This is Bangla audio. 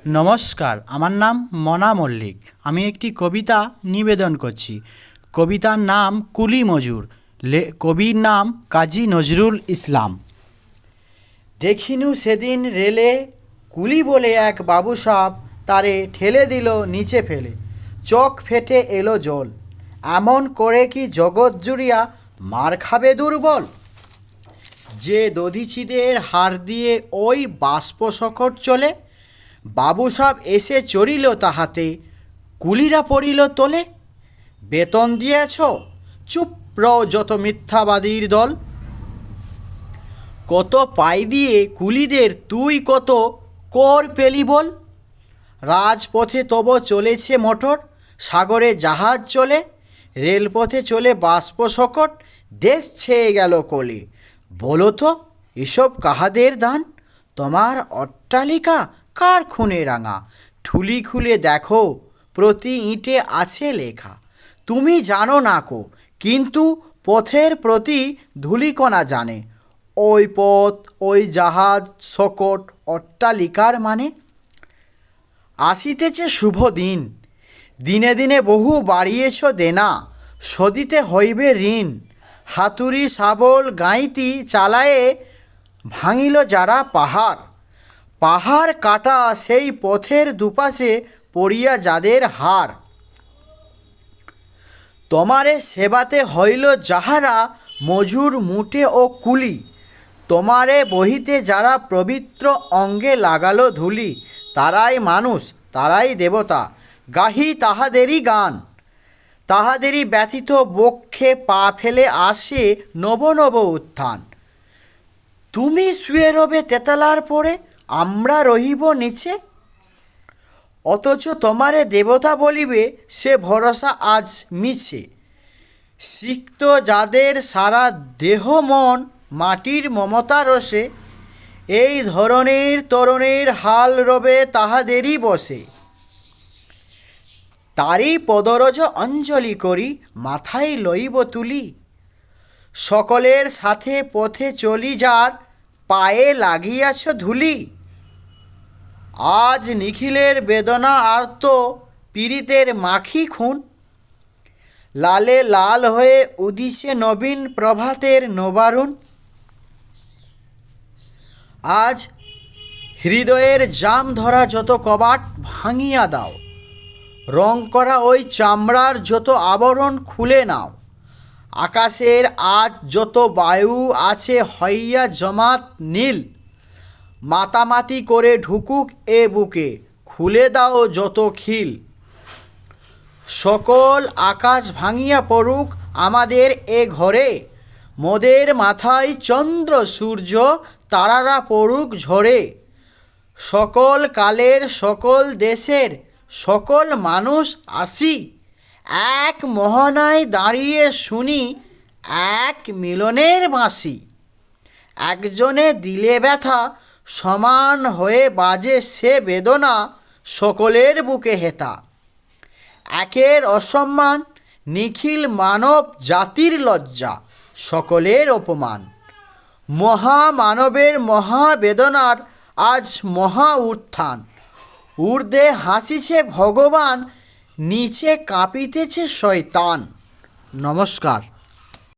নমস্কার, আমার নাম মনা মল্লিক। আমি একটি কবিতা নিবেদন করছি। কবিতার নাম কুলি মজুর। কবির নাম কাজী নজরুল ইসলাম। দেখিনু সেদিন রেলে কুলি বলে এক বাবু সাহেব, তারে ঠেলে দিল নিচে ফেলে, চোখ ফেটে এলো জল। এমন করে কি জগৎ জুড়িয়া মার খাবে দুর্বল? যে দধিচিদের হার দিয়ে ওই বাষ্পশকট চলে, বাবু সাহেব এসে চড়িল তাহাতে, কুলিরা পড়িল তোলে। বেতন দিয়েছ, চুপ রও যত মিথ্যাবাদীর দল। কত পাই দিয়ে কুলিদের তুই কত কর পেলি বল? রাজপথে তব চলেছে মোটর, সাগরে জাহাজ চলে, রেলপথে চলে বাষ্পশকট, দেশ ছেয়ে গেল কলে। বলো তো এসব কাহাদের দান? তোমার অট্টালিকা কার খুনে রাঙা? ঠুলি খুলে দেখো, প্রতি ইঁটে আছে লেখা। তুমি জানো না কো, কিন্তু পথের প্রতি ধূলিকণা জানে। ওই পথ, ওই জাহাজ, শকট, অট্টালিকার মানে। আসিতেছে শুভ দিন, দিনে দিনে বহু বাড়িয়েছ দেনা, শোধিতে হইবে ঋণ। হাতুড়ি শাবল গাঁইতি চালায়ে ভাঙিল যারা পাহাড়, পাহাড় কাটা সেই পথের দুপাশে পড়িয়া যাদের হার। তোমারে সেবাতে হইল যাহারা মজুর মুটে ও কুলি, তোমারে বহিতে যারা পবিত্র অঙ্গে লাগালো ধুলি, তারাই মানুষ, তারাই দেবতা, গাহি তাহাদেরই গান। তাহাদেরই ব্যথিত বক্ষে পা ফেলে আসে নব নব উত্থান। তুমি শুয়ে রবে তেতালার পরে, আমরা রহিব নিচে। অথচ তোমারে দেবতা বলিবে, সে ভরসা আজ মিছে। সিক্ত যাদের সারা দেহ মন মাটির মমতা রসে, এই ধরনের তরুণের হাল রবে তাহাদেরই বসে। তারই পদরজ অঞ্জলি করি, মাথায় লইব তুলি। সকলের সাথে পথে চলি যার, পায়ে লাগিয়াছ ধুলি। আজ নিখিলের বেদনা আর্ত, পীড়িতের মাখি খুন, লালে লাল হয়ে উদিছে নবীন প্রভাতের নবারুণ। আজ হৃদয়ের জাম ধরা যত কবাট ভাঙিয়া দাও, রং করা ওই চামড়ার যত আবরণ খুলে নাও। আকাশের আজ যত বায়ু আছে হইয়া জমাত নীল, মাতামাতি করে ঢুকুক এ বুকে, খুলে দাও যত খিল। সকল আকাশ ভাঙিয়া পড়ুক আমাদের এ ঘরে, মোদের মাথায় চন্দ্র সূর্য তারারা পড়ুক ঝরে। সকল কালের সকল দেশের সকল মানুষ আসি, এক মোহনায় দাঁড়িয়ে শুনি এক মিলনের বাঁশি। একজনে দিলে ব্যথা, সমান হয়ে বাজে সে বেদনা, সকলের বুকে হেতা। একের অসম্মান, নিখিল মানব জাতির লজ্জা, সকলের অপমান। মহামানবের মহাবেদনার আজ মহা উত্থান, ঊর্ধ্বে হাসিছে ভগবান, নিচে কাঁপিতেছে শয়তান। নমস্কার।